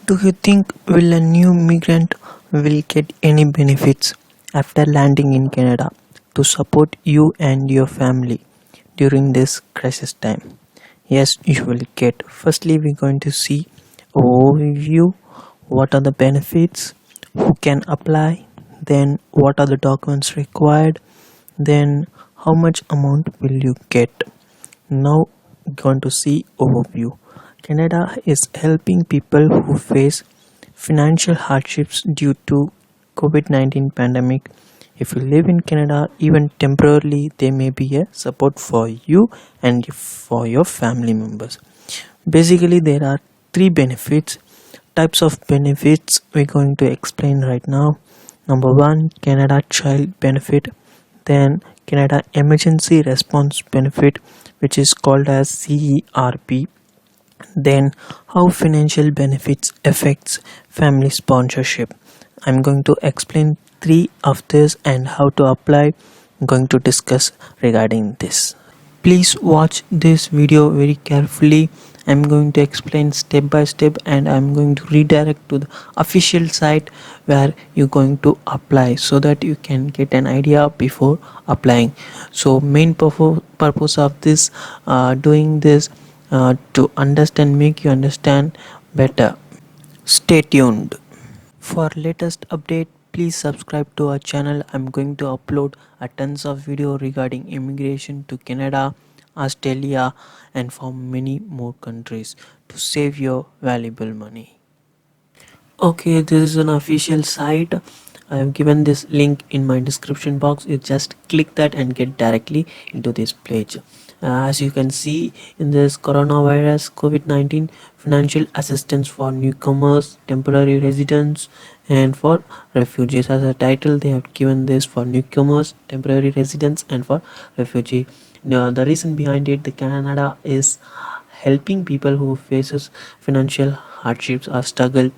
Do you think will a new migrant will get any benefits after landing in Canada to support you and your family during this crisis time? Yes, you will get. Firstly, we're going to see overview, what are the benefits, who can apply, then what are the documents required, then how much amount will you get. Now going to see overview. Canada is helping people who face financial hardships due to COVID-19 pandemic. If you live in Canada even temporarily, there may be a support for you and for your family members. Basically, there are three benefits, types of benefits we're going to explain right now. Number one, Canada Child Benefit, then Canada Emergency Response Benefit, which is called as CERB, then how financial benefits affects family sponsorship. I'm going to explain three of this and how to apply. I'm going to discuss regarding this. Please watch this video very carefully. I'm going to explain step by step and I'm going to redirect to the official site where you're going to apply so that you can get an idea before applying. So main purpose of this doing this to understand, make you understand better. Stay tuned. For latest update, please subscribe to our channel. I'm going to upload a tons of video regarding immigration to Canada, Australia and for many more countries to save your valuable money. Okay, this is an official site. I have given this link in my description box. You just click that and get directly into this page. As you can see in this coronavirus COVID-19 financial assistance for newcomers, temporary residents and for refugees. As a title they have given this for newcomers, temporary residents and for refugee. Now, the reason behind it, the Canada is helping people who faces financial hardships or struggle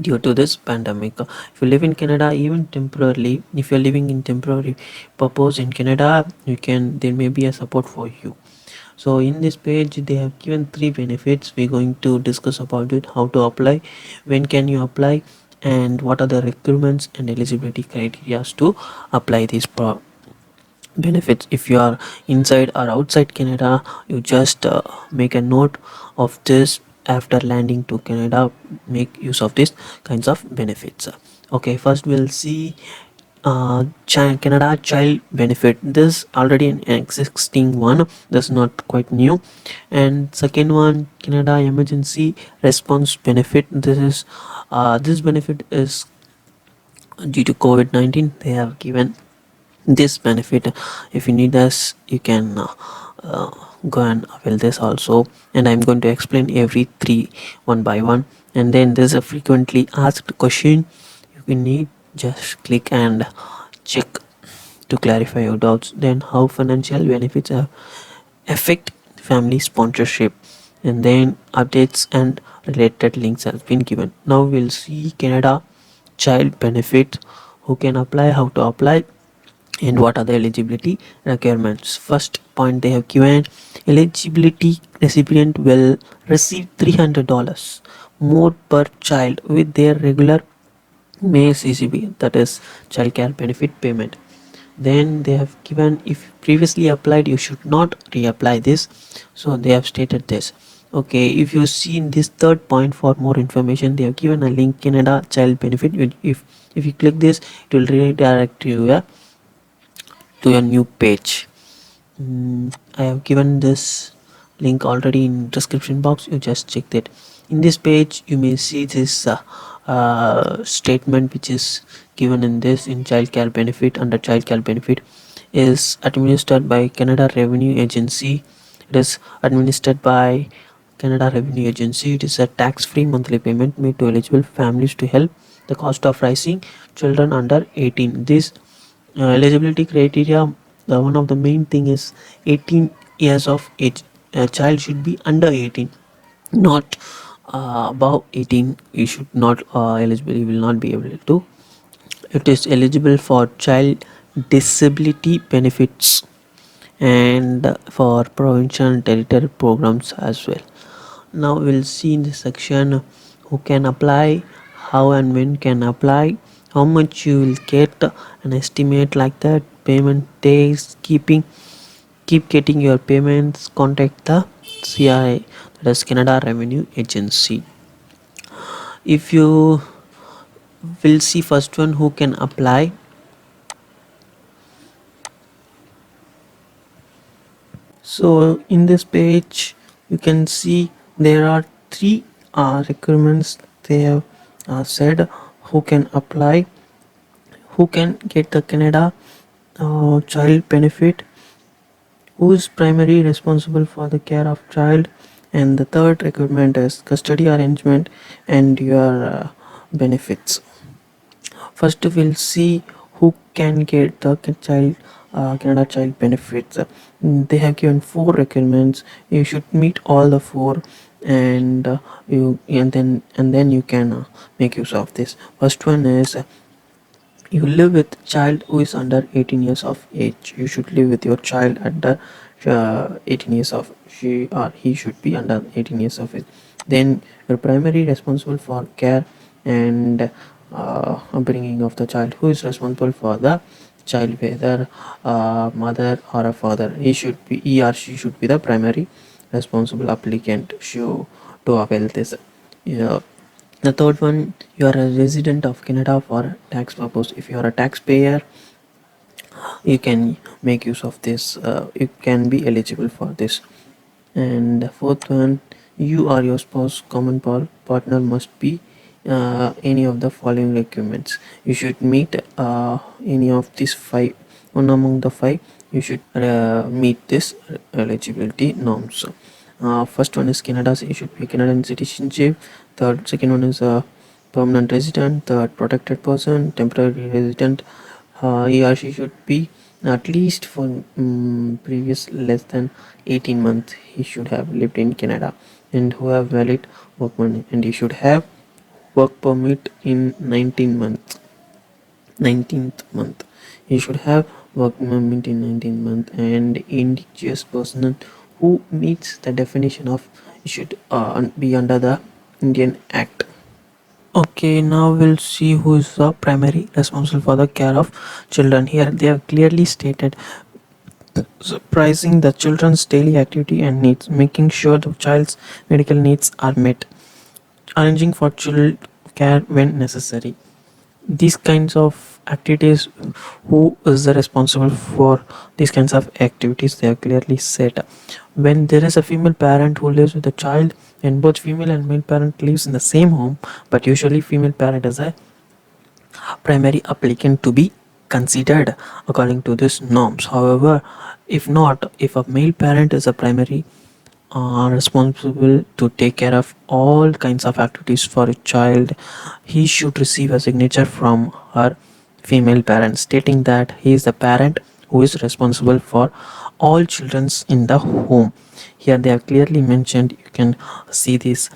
due to this pandemic. If you live in Canada even temporarily, if you're living in temporary purpose in Canada, you can, there may be a support for you. So in this page they have given three benefits. We're going to discuss about it, how to apply, when can you apply and what are the requirements and eligibility criteria to apply these benefits. If you are inside or outside Canada, you just make a note of this. After landing to Canada, make use of these kinds of benefits. Okay, first we'll see Canada Child Benefit. This already an existing one, this is not quite new. And second one, Canada Emergency Response Benefit. This is this benefit is due to COVID-19. They have given this benefit. If you need this, you can go and avail this also, and I'm going to explain every three one by one. And then there's a frequently asked question you need, just click and check to clarify your doubts. Then how financial benefits affect family sponsorship, and then updates and related links has been given. Now we'll see Canada Child Benefit, who can apply, how to apply and what are the eligibility requirements. First point they have given, eligibility recipient will receive $300 more per child with their regular May CCB, that is child care benefit payment. Then they have given, if previously applied you should not reapply this, so they have stated this. Okay, if you see in this third point, for more information they have given a link, Canada Child Benefit. If you click this, it will redirect you to a new page. I have given this link already in description box, you just check that. In this page you may see this statement which is given in this, in child care benefit. Under child care benefit is administered by Canada Revenue Agency. It is administered by Canada Revenue Agency. It is a tax-free monthly payment made to eligible families to help the cost of raising children under 18. This eligibility criteria, one of the main thing is 18 years of age. A child should be under 18, not above 18. You should not eligible, you will not be able to. It is eligible for child disability benefits and for provincial and territorial programs as well. Now we'll see in this section who can apply, how and when can apply, how much you will get, an estimate like that, payment days, keep getting your payments, contact the CRA, that is Canada Revenue Agency. If you will see first one, who can apply. So in this page you can see there are three requirements they have said: who can apply, who can get the Canada child benefit, who is primarily responsible for the care of child, and the third requirement is custody arrangement and your benefits. First, we'll see who can get the child Canada child benefits. They have given four requirements. You should meet all the four, and then you can make use of this. First one is you live with child who is under 18 years of age. You should live with your child under 18 years of she or he should be under 18 years of age. Then you're primarily responsible for care and upbringing of the child. Who is responsible for the child, whether mother or a father? He or she should be the primary responsible applicant to avail this. Yeah. The third one, you are a resident of Canada for tax purpose. If you are a taxpayer, you can make use of this. You can be eligible for this. And the fourth one, you or your spouse, common partner must be any of the following requirements. You should meet any of these five. One among the five, you should meet this eligibility norms. First one is Canada's. You should be Canadian citizenship. Second one is a permanent resident. Third, protected person, temporary resident. He or she should be at least for previous less than 18 months. He should have lived in Canada and who have valid work permit, and he should have work permit in 19th month. He should have work permit in 19th month, and indigenous person who meets the definition of should be under the Indian Act. Okay, now we'll see who is the primary responsible for the care of children. Here they have clearly stated surprising the children's daily activity and needs, making sure the child's medical needs are met, arranging for child care when necessary. These kinds of activities, who is the responsible for these kinds of activities, they are clearly said. When there is a female parent who lives with a child and both female and male parent lives in the same home, but usually female parent is a primary applicant to be considered according to these norms. However, if a male parent is a primary responsible to take care of all kinds of activities for a child, he should receive a signature from her female parent stating that he is the parent who is responsible for all children in the home. Here they have clearly mentioned. You can see this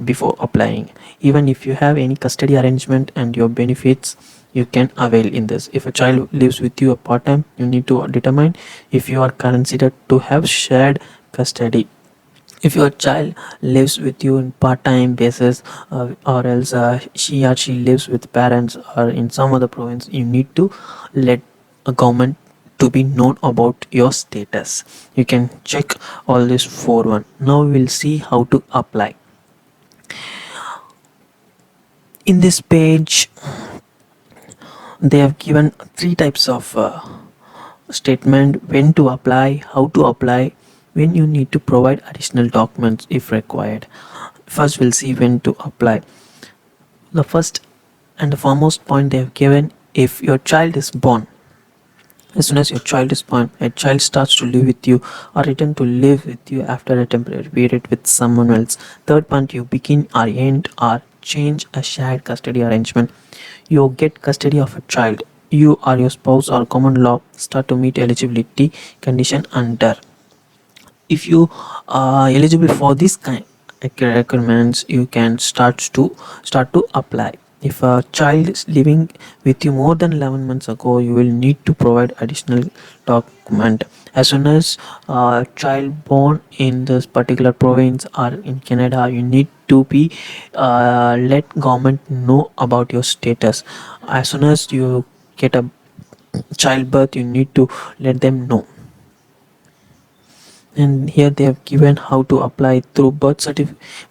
before applying. Even if you have any custody arrangement and your benefits, you can avail in this. If a child lives with you a part-time, you need to determine if you are considered to have shared custody. If your child lives with you in part-time basis, or else she or she lives with parents or in some other province, you need to let a government to be known about your status. You can check all this for one. Now we will see how to apply. In this page they have given three types of statement: when to apply, how to apply, when you need to provide additional documents if required. First we'll see when to apply. The first and the foremost point they have given: if your child is born, as soon as your child is born, a child starts to live with you or return to live with you after a temporary period with someone else. Third point, you begin or end or change a shared custody arrangement. You get custody of a child. You or your spouse or common law start to meet eligibility condition under. If you are eligible for this kind of requirements, you can start to apply. If a child is living with you more than 11 months ago, you will need to provide additional document. As soon as child born in this particular province or in Canada, you need to be let government know about your status. As soon as you get a childbirth, you need to let them know. And here they have given how to apply through birth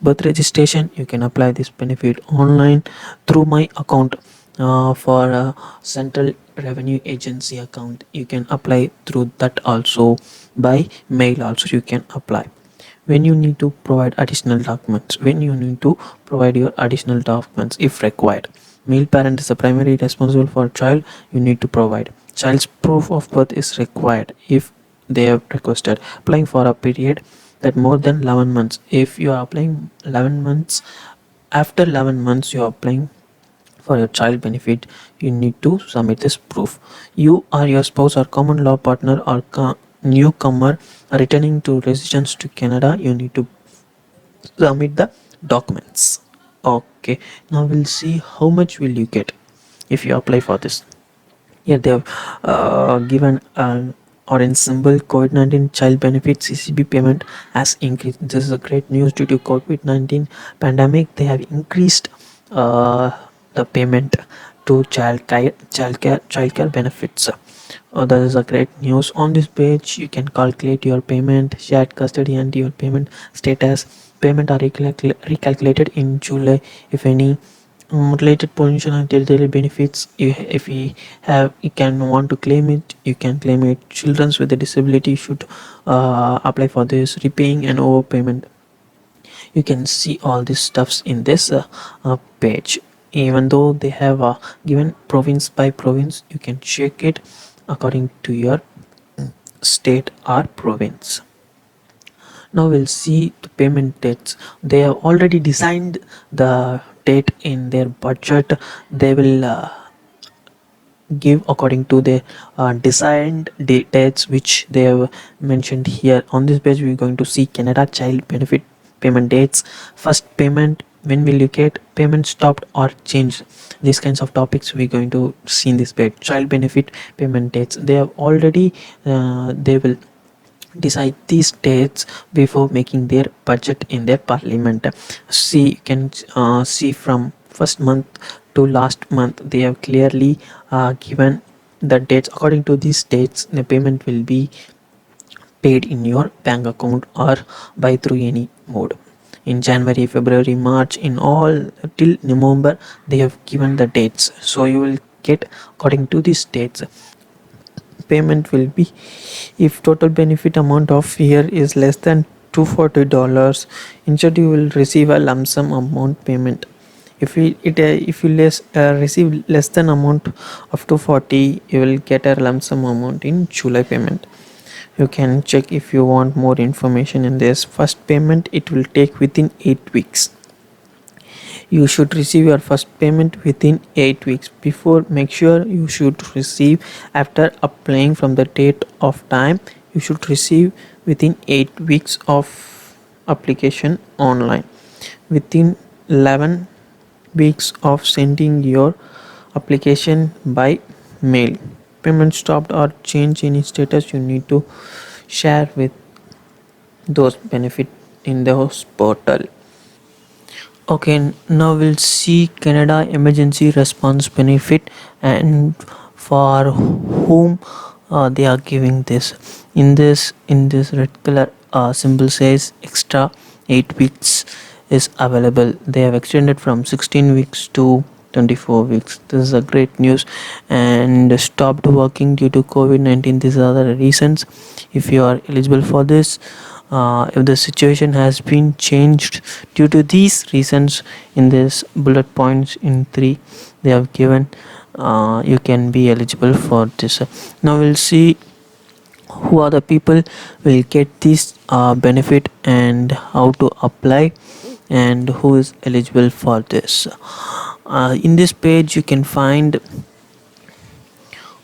registration. You can apply this benefit online through my account. For a central revenue agency account, you can apply through that. Also by mail also you can apply. When you need to provide additional documents, when you need to provide your additional documents if required. Male parent is the primary responsible for child. You need to provide child's proof of birth is required if they have requested. Applying for a period that more than 11 months. If you are applying 11 months, after 11 months you are applying for your child benefit, you need to submit this proof. You or your spouse or common law partner or newcomer returning to residence to Canada, you need to submit the documents. Okay, now we'll see how much will you get if you apply for this. Here they have given an orange symbol. COVID-19 child benefit CCB payment has increased. This is a great news. Due to COVID-19 pandemic, they have increased the payment to childcare benefits. That is a great news. On this page, you can calculate your payment, shared custody, and your payment status. Payment are recalculated in July if any. Related pollution and territorial benefits, if we have, you can want to claim it, you can claim it. Children with a disability should apply for this. Repaying and overpayment, you can see all these stuffs in this page. Even though they have given province by province, you can check it according to your state or province. Now we'll see the payment dates. They have already designed the date in their budget. They will give according to the designed dates which they have mentioned here. On this page we're going to see Canada child benefit payment dates. First payment, when will you get payment stopped or changed. These kinds of topics we're going to see in this page. Child benefit payment dates, they have already they will decide these dates before making their budget in their parliament. See, you can see from first month to last month they have clearly given the dates. According to these dates, the payment will be paid in your bank account or by through any mode. In January, February, March, in all till November they have given the dates, so you will get according to these dates. Payment will be, if total benefit amount of here is less than $240, instead you will receive a lump sum amount payment. If you receive less than amount of 240, you will get a lump sum amount in July payment. You can check if you want more information in this. First payment, it will take within 8 weeks. You should receive your first payment within 8 weeks. Before, make sure you should receive after applying from the date of time. You should receive within 8 weeks of application online. Within 11 weeks of sending your application by mail. Payment stopped or change any status, you need to share with those benefit in the portal. Okay, now we'll see Canada emergency response benefit and for whom they are giving this. In this red color symbol says extra 8 weeks is available. They have extended from 16 weeks to 24 weeks. This is a great news. And stopped working due to COVID-19. These are the reasons. If you are eligible for this, if the situation has been changed due to these reasons, in this bullet points in 3 they have given, you can be eligible for this. Now we'll see who are the people will get this benefit and how to apply and who is eligible for this. In this page you can find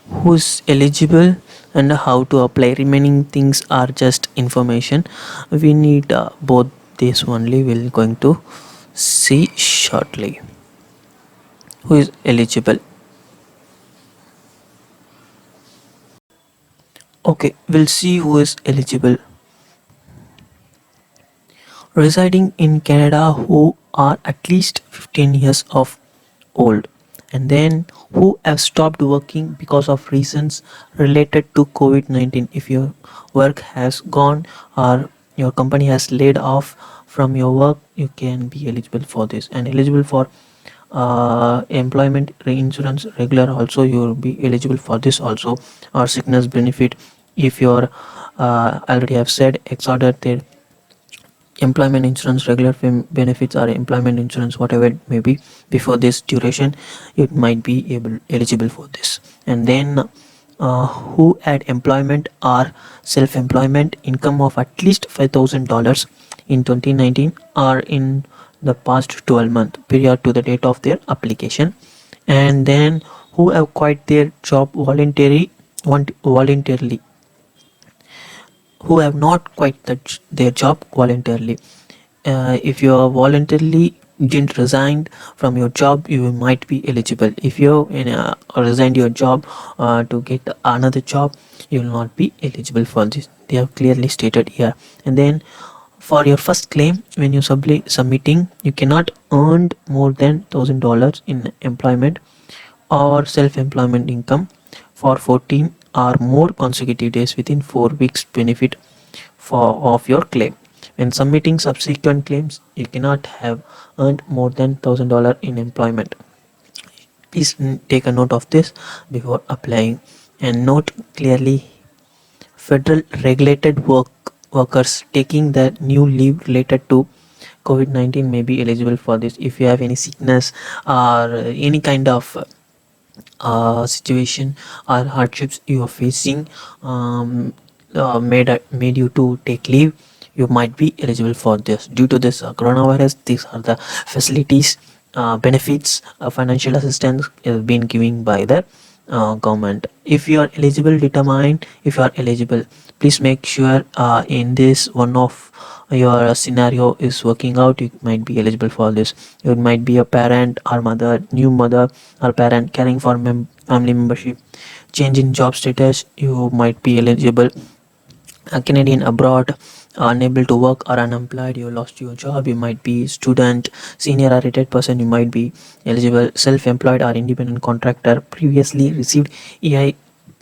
who's eligible and how to apply. Remaining things are just information. We need both these only. We're going to see shortly who is eligible. Okay, we'll see who is eligible. Residing in Canada who are at least 15 years of old, and then who have stopped working because of reasons related to covid-19. If your work has gone or your company has laid off from your work, you can be eligible for this. And eligible for employment insurance regular also, you will be eligible for this also, or sickness benefit. If you're already have said exorder their employment insurance regular benefits or employment insurance whatever it may be before this duration, you might be eligible for this. And then who had employment or self-employment income of at least $5,000 in 2019 or in the past 12 month period to the date of their application. And then who have quit their job voluntarily, who have not quit their job voluntarily. If you are voluntarily didn't resign from your job, you might be eligible. If you resigned your job to get another job, you will not be eligible for this. They have clearly stated here. And then for your first claim, when you submitting, you cannot earn more than $1,000 in employment or self-employment income for 14 or more consecutive days within 4 weeks benefit of your claim. When submitting subsequent claims, you cannot have earned more than $1,000 in employment. Please take a note of this before applying. And note clearly, federal regulated workers taking the new leave related to COVID-19 may be eligible for this. If you have any sickness or any kind of situation or hardships you are facing, made you to take leave, you might be eligible for this. Due to this coronavirus, these are the facilities, benefits, financial assistance is being given by the government. If you are eligible, determine if you are eligible. Please make sure in this one of your scenario is working out, you might be eligible for this. You might be a parent or new mother or parent caring for family membership, change in job status, you might be eligible. A Canadian abroad, unable to work or unemployed, you lost your job, you might be student, senior or retired person, you might be eligible. Self-employed or independent contractor, previously received EI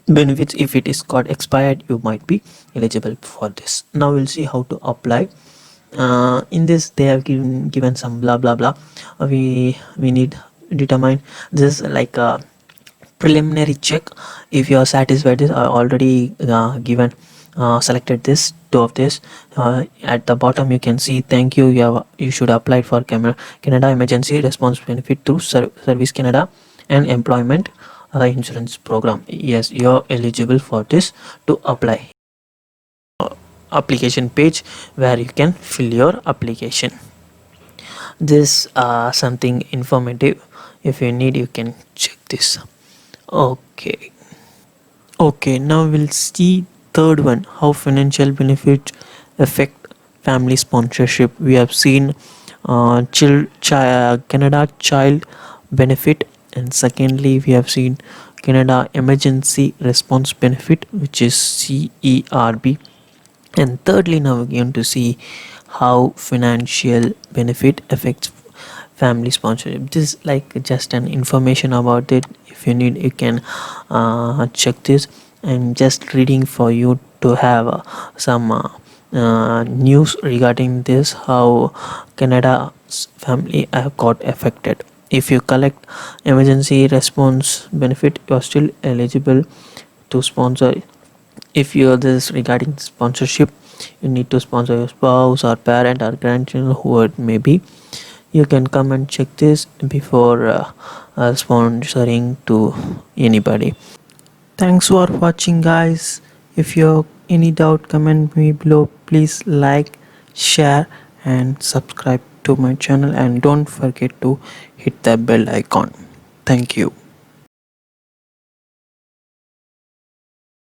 benefits, if it is got expired, you might be eligible for this. Now we'll see how to apply. In this they have given some blah blah blah. We need determine this like a preliminary check. If you are satisfied this, I already given selected this two of this. At the bottom you can see thank you, you should apply for Canada emergency response benefit through Service Canada and employment insurance program. Yes, you're eligible for this to apply. Application page where you can fill your application. This something informative. If you need, you can check this. Okay. Okay, now we'll see third one, how financial benefits affect family sponsorship. We have seen Canada child benefit, and secondly we have seen Canada emergency response benefit, which is CERB. And thirdly, now we're going to see how financial benefit affects family sponsorship. This is like just an information about it. If you need, you can check this. I'm just reading for you to have some news regarding this, how Canada's family have got affected. If you collect emergency response benefit, you are still eligible to sponsor. If you are this regarding sponsorship, you need to sponsor your spouse or parent or grandchildren, who it may be. You can come and check this before sponsoring to anybody. Thanks for watching, guys. If you have any doubt, comment me below. Please like, share and subscribe to my channel, and don't forget to hit the bell icon. Thank you.